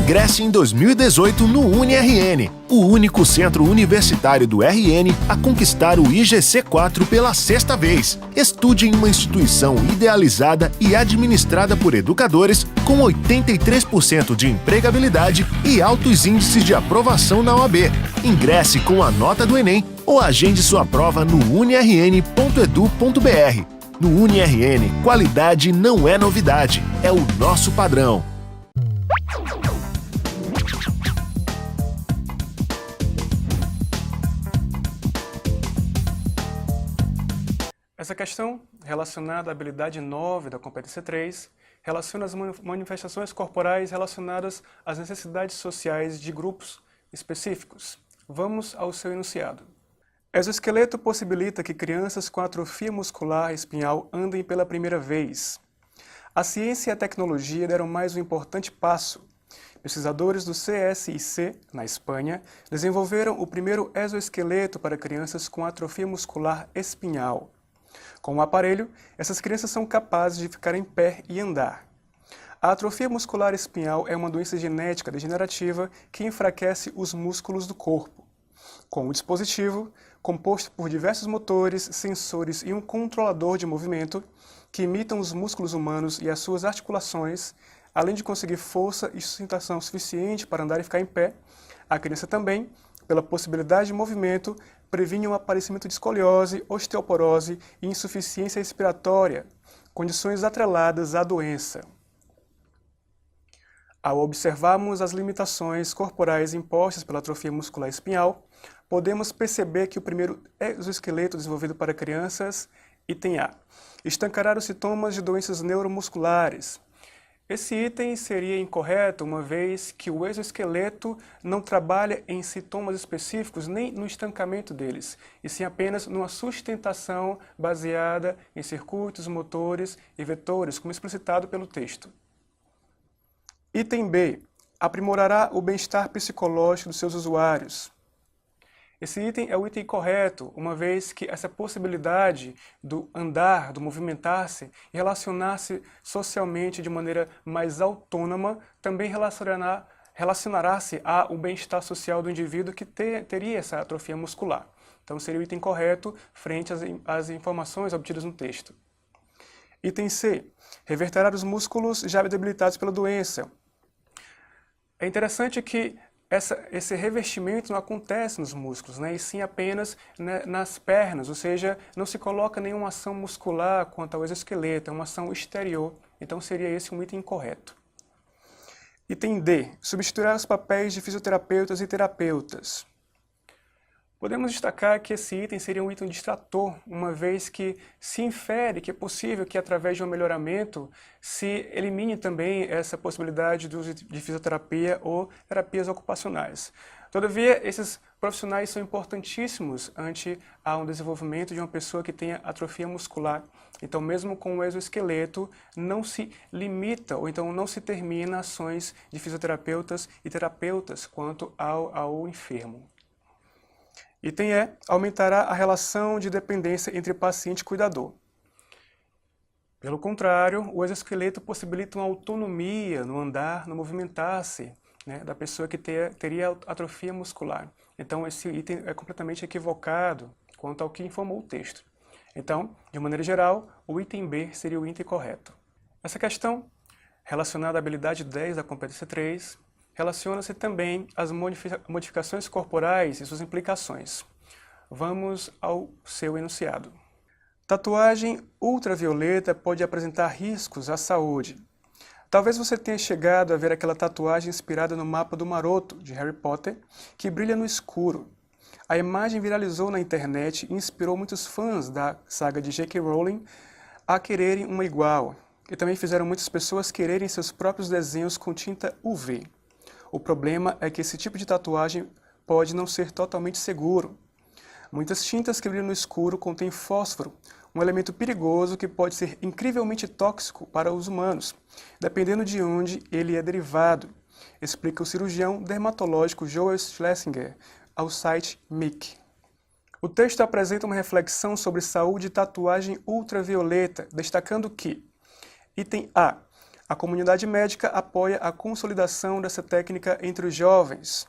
Ingresse em 2018 no UniRN, o único centro universitário do RN a conquistar o IGC4 pela 6ª vez. Estude em uma instituição idealizada e administrada por educadores com 83% de empregabilidade e altos índices de aprovação na OAB. Ingresse com a nota do Enem ou agende sua prova no unirn.edu.br. No UniRN, qualidade não é novidade, é o nosso padrão. Essa questão, relacionada à habilidade 9 da competência 3, relaciona as manifestações corporais relacionadas às necessidades sociais de grupos específicos. Vamos ao seu enunciado. Exoesqueleto possibilita que crianças com atrofia muscular espinhal andem pela primeira vez. A ciência e a tecnologia deram mais um importante passo. Pesquisadores do CSIC, na Espanha, desenvolveram o primeiro exoesqueleto para crianças com atrofia muscular espinhal. Com o aparelho, essas crianças são capazes de ficar em pé e andar. A atrofia muscular espinhal é uma doença genética degenerativa que enfraquece os músculos do corpo. Com o dispositivo, composto por diversos motores, sensores e um controlador de movimento, que imitam os músculos humanos e as suas articulações, além de conseguir força e sustentação suficiente para andar e ficar em pé, a criança também, pela possibilidade de movimento, previne o aparecimento de escoliose, osteoporose e insuficiência respiratória, condições atreladas à doença. Ao observarmos as limitações corporais impostas pela atrofia muscular espinhal, podemos perceber que o primeiro exoesqueleto desenvolvido para crianças, item A, estancará os sintomas de doenças neuromusculares. Esse item seria incorreto, uma vez que o exoesqueleto não trabalha em sintomas específicos nem no estancamento deles, e sim apenas numa sustentação baseada em circuitos, motores e vetores, como explicitado pelo texto. Item B. Aprimorará o bem-estar psicológico dos seus usuários. Esse item é o item correto, uma vez que essa possibilidade do andar, do movimentar-se e relacionar-se socialmente de maneira mais autônoma também relacionará-se ao bem-estar social do indivíduo que teria essa atrofia muscular. Então seria o item correto frente às informações obtidas no texto. Item C. Reverterá os músculos já debilitados pela doença. É interessante que esse revestimento não acontece nos músculos, e sim apenas nas pernas, ou seja, não se coloca nenhuma ação muscular quanto ao exoesqueleto, é uma ação exterior, então seria esse um item incorreto. Item D. Substituirá os papéis de fisioterapeutas e terapeutas. Podemos destacar que esse item seria um item distrator, uma vez que se infere que é possível que, através de um melhoramento, se elimine também essa possibilidade do uso de fisioterapia ou terapias ocupacionais. Todavia, esses profissionais são importantíssimos ante um desenvolvimento de uma pessoa que tenha atrofia muscular. Então, mesmo com o exoesqueleto, não se limita ou então não se termina ações de fisioterapeutas e terapeutas quanto ao enfermo. Item E. Aumentará a relação de dependência entre paciente e cuidador. Pelo contrário, o exoesqueleto possibilita uma autonomia no andar, no movimentar-se, da pessoa que teria atrofia muscular. Então, esse item é completamente equivocado quanto ao que informou o texto. Então, de maneira geral, o item B seria o item correto. Essa questão, relacionada à habilidade 10 da competência 3, relaciona-se também às modificações corporais e suas implicações. Vamos ao seu enunciado. Tatuagem ultravioleta pode apresentar riscos à saúde. Talvez você tenha chegado a ver aquela tatuagem inspirada no mapa do Maroto, de Harry Potter, que brilha no escuro. A imagem viralizou na internet e inspirou muitos fãs da saga de J.K. Rowling a quererem uma igual, e também fizeram muitas pessoas quererem seus próprios desenhos com tinta UV. O problema é que esse tipo de tatuagem pode não ser totalmente seguro. Muitas tintas que brilham no escuro contêm fósforo, um elemento perigoso que pode ser incrivelmente tóxico para os humanos, dependendo de onde ele é derivado, explica o cirurgião dermatológico Joel Schlesinger ao site MIC. O texto apresenta uma reflexão sobre saúde e tatuagem ultravioleta, destacando que: item A. A comunidade médica apoia a consolidação dessa técnica entre os jovens.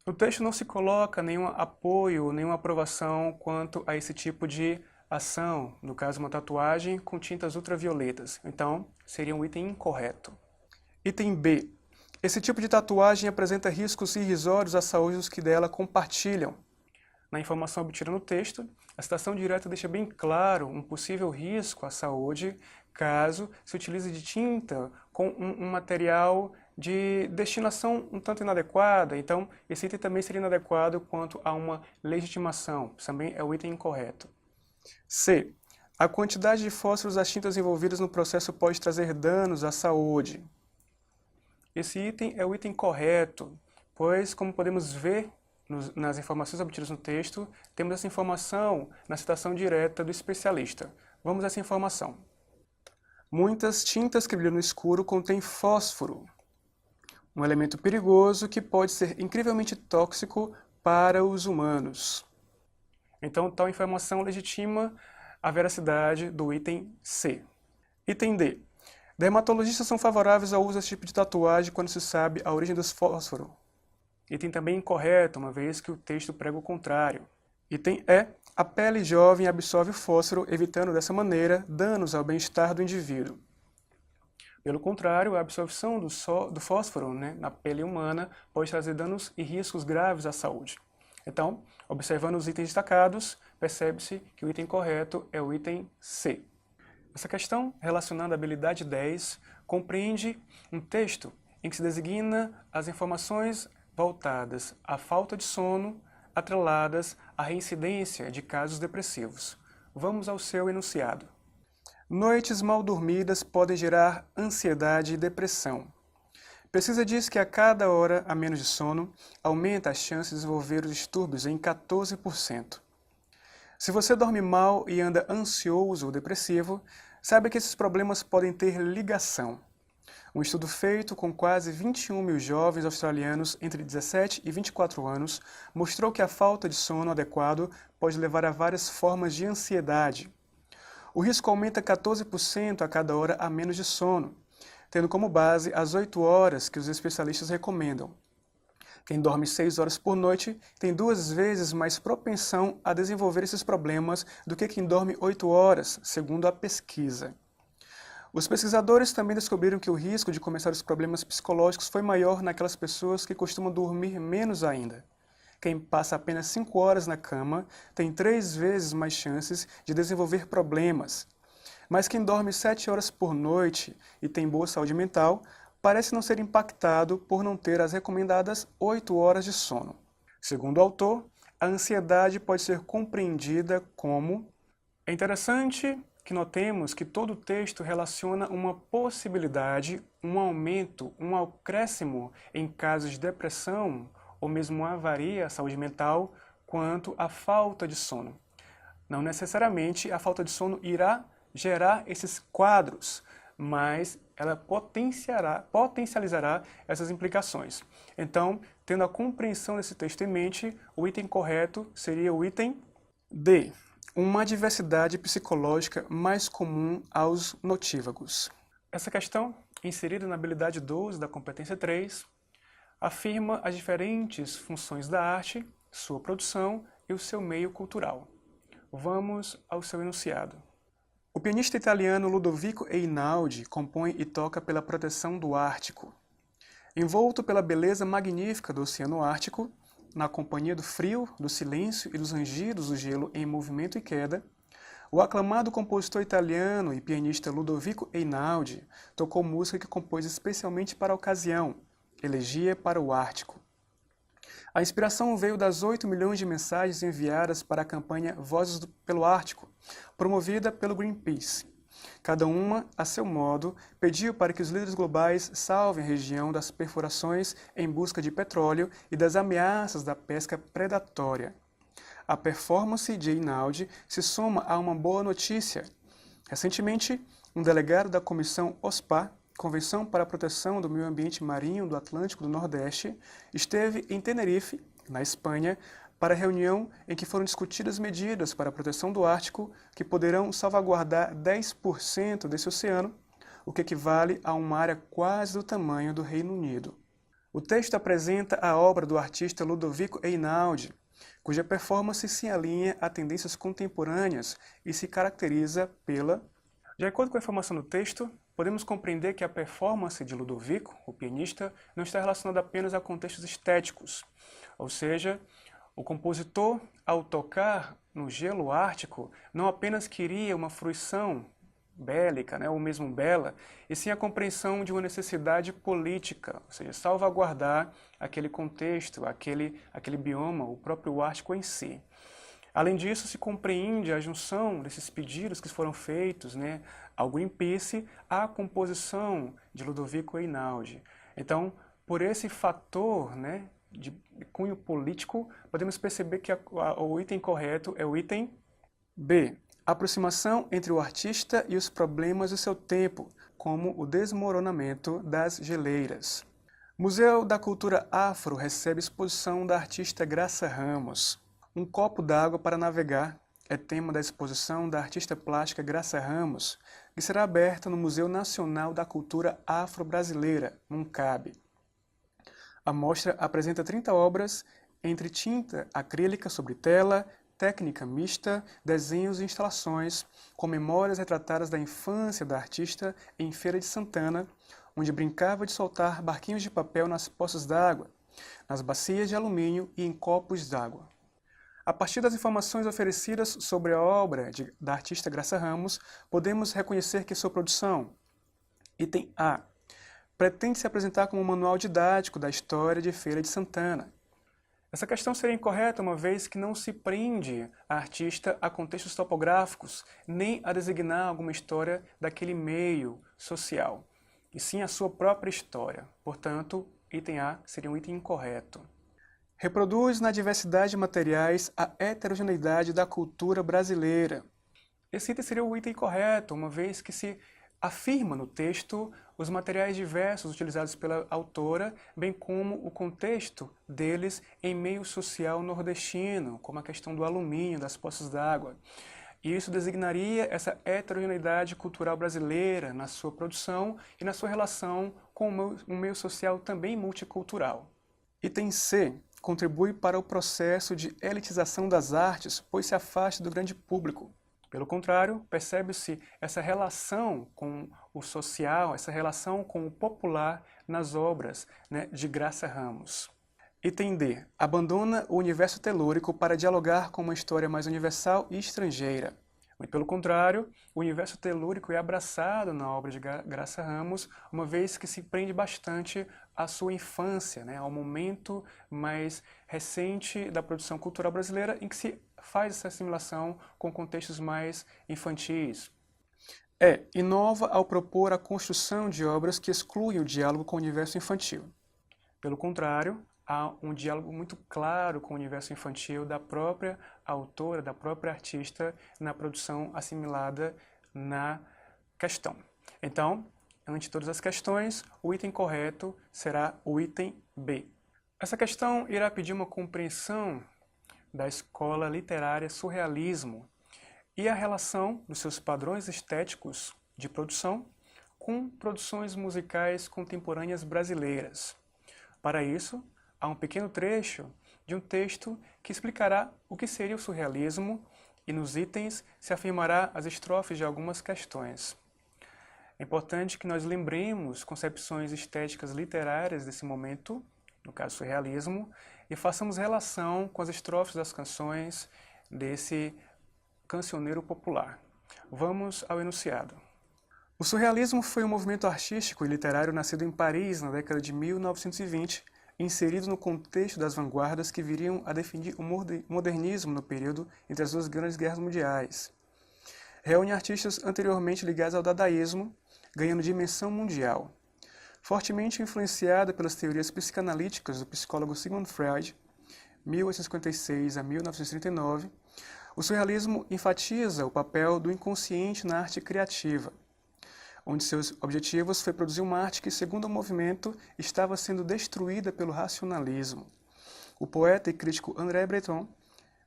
No texto não se coloca nenhum apoio, nenhuma aprovação quanto a esse tipo de ação, no caso uma tatuagem com tintas ultravioletas. Então, seria um item incorreto. Item B. Esse tipo de tatuagem apresenta riscos irrisórios à saúde dos que dela compartilham. Na informação obtida no texto, a citação direta deixa bem claro um possível risco à saúde caso se utilize de tinta com um material de destinação um tanto inadequada. Então, esse item também seria inadequado quanto a uma legitimação. Também é o item incorreto. C. A quantidade de fósforos das tintas envolvidas no processo pode trazer danos à saúde. Esse item é o item correto, pois, como podemos ver nas informações obtidas no texto, temos essa informação na citação direta do especialista. Vamos a essa informação. Muitas tintas que brilham no escuro contêm fósforo, um elemento perigoso que pode ser incrivelmente tóxico para os humanos. Então, tal informação legitima a veracidade do item C. Item D. Dermatologistas são favoráveis ao uso desse tipo de tatuagem quando se sabe a origem dos fósforos. Item também incorreto, uma vez que o texto prega o contrário. Item E. A pele jovem absorve o fósforo, evitando dessa maneira danos ao bem-estar do indivíduo. Pelo contrário, a absorção do fósforo na pele humana pode trazer danos e riscos graves à saúde. Então, observando os itens destacados, percebe-se que o item correto é o item C. Essa questão, relacionada à habilidade 10, compreende um texto em que se designa as informações voltadas à falta de sono, atreladas à reincidência de casos depressivos. Vamos ao seu enunciado. Noites mal dormidas podem gerar ansiedade e depressão. Pesquisa diz que a cada hora a menos de sono aumenta a chance de desenvolver os distúrbios em 14%. Se você dorme mal e anda ansioso ou depressivo, saiba que esses problemas podem ter ligação. Um estudo feito com quase 21 mil jovens australianos entre 17 e 24 anos mostrou que a falta de sono adequado pode levar a várias formas de ansiedade. O risco aumenta 14% a cada hora a menos de sono, tendo como base as 8 horas que os especialistas recomendam. Quem dorme 6 horas por noite tem 2 vezes mais propensão a desenvolver esses problemas do que quem dorme 8 horas, segundo a pesquisa. Os pesquisadores também descobriram que o risco de começar os problemas psicológicos foi maior naquelas pessoas que costumam dormir menos ainda. Quem passa apenas 5 horas na cama tem 3 vezes mais chances de desenvolver problemas. Mas quem dorme 7 horas por noite e tem boa saúde mental, parece não ser impactado por não ter as recomendadas 8 horas de sono. Segundo o autor, a ansiedade pode ser compreendida como... É interessante que notemos que todo o texto relaciona uma possibilidade, um aumento, um acréscimo em casos de depressão ou mesmo uma avaria à saúde mental quanto à falta de sono. Não necessariamente a falta de sono irá gerar esses quadros, mas ela potencializará essas implicações. Então, tendo a compreensão desse texto em mente, o item correto seria o item D. Uma diversidade psicológica mais comum aos notívagos. Essa questão, inserida na habilidade 12 da competência 3, afirma as diferentes funções da arte, sua produção e o seu meio cultural. Vamos ao seu enunciado. O pianista italiano Ludovico Einaudi compõe e toca pela proteção do Ártico. Envolto pela beleza magnífica do Oceano Ártico, na companhia do frio, do silêncio e dos rangidos do gelo em movimento e queda, o aclamado compositor italiano e pianista Ludovico Einaudi tocou música que compôs especialmente para a ocasião, Elegia para o Ártico. A inspiração veio das 8 milhões de mensagens enviadas para a campanha Vozes pelo Ártico, promovida pelo Greenpeace. Cada uma, a seu modo, pediu para que os líderes globais salvem a região das perfurações em busca de petróleo e das ameaças da pesca predatória. A performance de Einaudi se soma a uma boa notícia. Recentemente, um delegado da Comissão OSPA, Convenção para a Proteção do Meio Ambiente Marinho do Atlântico do Nordeste, esteve em Tenerife, na Espanha, para a reunião em que foram discutidas medidas para a proteção do Ártico que poderão salvaguardar 10% desse oceano, o que equivale a uma área quase do tamanho do Reino Unido. O texto apresenta a obra do artista Ludovico Einaudi, cuja performance se alinha a tendências contemporâneas e se caracteriza pela... De acordo com a informação do texto, podemos compreender que a performance de Ludovico, o pianista, não está relacionada apenas a contextos estéticos, ou seja, o compositor, ao tocar no gelo ártico, não apenas queria uma fruição bélica, ou mesmo bela, e sim a compreensão de uma necessidade política, ou seja, salvaguardar aquele contexto, aquele bioma, o próprio Ártico em si. Além disso, se compreende a junção desses pedidos que foram feitos ao Greenpeace à composição de Ludovico Einaudi. Então, por esse fator de cunho político, podemos perceber que o item correto é o item B. Aproximação entre o artista e os problemas do seu tempo, como o desmoronamento das geleiras. Museu da Cultura Afro recebe exposição da artista Graça Ramos. Um copo d'água para navegar é tema da exposição da artista plástica Graça Ramos, que será aberta no Museu Nacional da Cultura Afro-Brasileira, MUNCAB. A mostra apresenta 30 obras entre tinta acrílica sobre tela, técnica mista, desenhos e instalações, com memórias retratadas da infância da artista em Feira de Santana, onde brincava de soltar barquinhos de papel nas poças d'água, nas bacias de alumínio e em copos d'água. A partir das informações oferecidas sobre a obra da artista Graça Ramos, podemos reconhecer que sua produção, item A, pretende se apresentar como um manual didático da história de Feira de Santana. Essa questão seria incorreta, uma vez que não se prende a artista a contextos topográficos, nem a designar alguma história daquele meio social, e sim a sua própria história. Portanto, item A seria um item incorreto. Reproduz na diversidade de materiais a heterogeneidade da cultura brasileira. Esse item seria o item correto, uma vez que se afirma no texto os materiais diversos utilizados pela autora, bem como o contexto deles em meio social nordestino, como a questão do alumínio, das poças d'água. E isso designaria essa heterogeneidade cultural brasileira na sua produção e na sua relação com um meio social também multicultural. Item C. Contribui para o processo de elitização das artes, pois se afasta do grande público. Pelo contrário, percebe-se essa relação com o social, essa relação com o popular nas obras de Graça Ramos. Item D. Abandona o universo telúrico para dialogar com uma história mais universal e estrangeira. Pelo contrário, o universo telúrico é abraçado na obra de Graça Ramos, uma vez que se prende bastante à sua infância, ao momento mais recente da produção cultural brasileira, em que se faz essa assimilação com contextos mais infantis. Inova ao propor a construção de obras que excluem o diálogo com o universo infantil. Pelo contrário, há um diálogo muito claro com o universo infantil da própria autora, da própria artista, na produção assimilada na questão. Então, ante todas as questões, o item correto será o item B. Essa questão irá pedir uma compreensão da escola literária surrealismo e a relação dos seus padrões estéticos de produção com produções musicais contemporâneas brasileiras. Para isso, há um pequeno trecho de um texto que explicará o que seria o surrealismo e nos itens se afirmará as estrofes de algumas questões. É importante que nós lembremos concepções estéticas literárias desse momento, no caso surrealismo, e façamos relação com as estrofes das canções desse cancioneiro popular. Vamos ao enunciado. O surrealismo foi um movimento artístico e literário nascido em Paris na década de 1920, inserido no contexto das vanguardas que viriam a definir o modernismo no período entre as duas grandes guerras mundiais. Reúne artistas anteriormente ligados ao dadaísmo, ganhando dimensão mundial. Fortemente influenciada pelas teorias psicanalíticas do psicólogo Sigmund Freud, 1856 a 1939, o surrealismo enfatiza o papel do inconsciente na arte criativa, onde seus objetivos foi produzir uma arte que, segundo o movimento, estava sendo destruída pelo racionalismo. O poeta e crítico André Breton,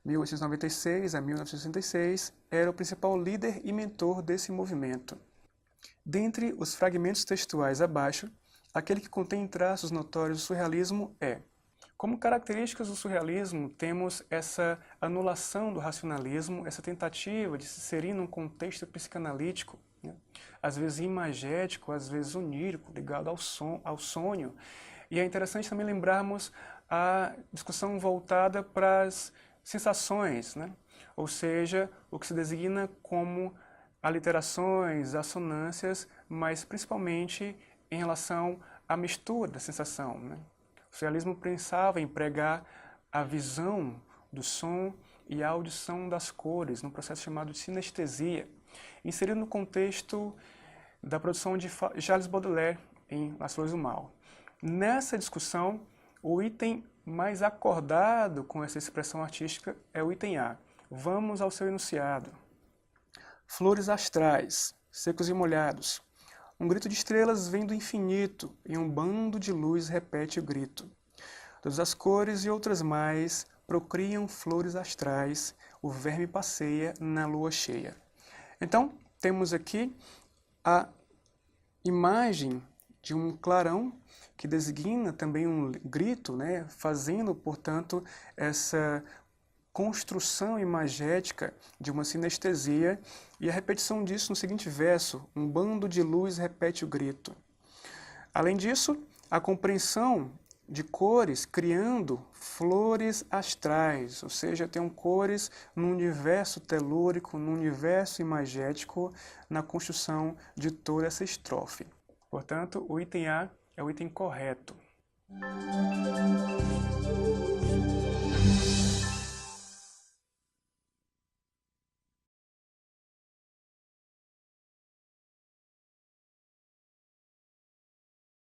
1896 a 1966, era o principal líder e mentor desse movimento. Dentre os fragmentos textuais abaixo, aquele que contém traços notórios do surrealismo é: como características do surrealismo, temos essa anulação do racionalismo, essa tentativa de se inserir num contexto psicanalítico, né? Às vezes imagético, às vezes onírico, ligado ao sonho. E é interessante também lembrarmos a discussão voltada para as sensações, né? Ou seja, o que se designa como aliterações, assonâncias, mas principalmente em relação à mistura da sensação, né? O surrealismo pensava em pregar a visão do som e a audição das cores, num processo chamado de sinestesia, inserido no contexto da produção de Charles Baudelaire em As Flores do Mal. Nessa discussão, o item mais acordado com essa expressão artística é o item A. Vamos ao seu enunciado. Flores astrais, secos e molhados. Um grito de estrelas vem do infinito, e um bando de luz repete o grito. Todas as cores e outras mais procriam flores astrais, o verme passeia na lua cheia. Então, temos aqui a imagem de um clarão, que designa também um grito, né, fazendo, portanto, essa construção imagética de uma sinestesia, e a repetição disso no seguinte verso: um bando de luz repete o grito. Além disso, a compreensão de cores criando flores astrais, ou seja, tem cores no universo telúrico, no universo imagético, na construção de toda essa estrofe. Portanto, o item A é o item correto.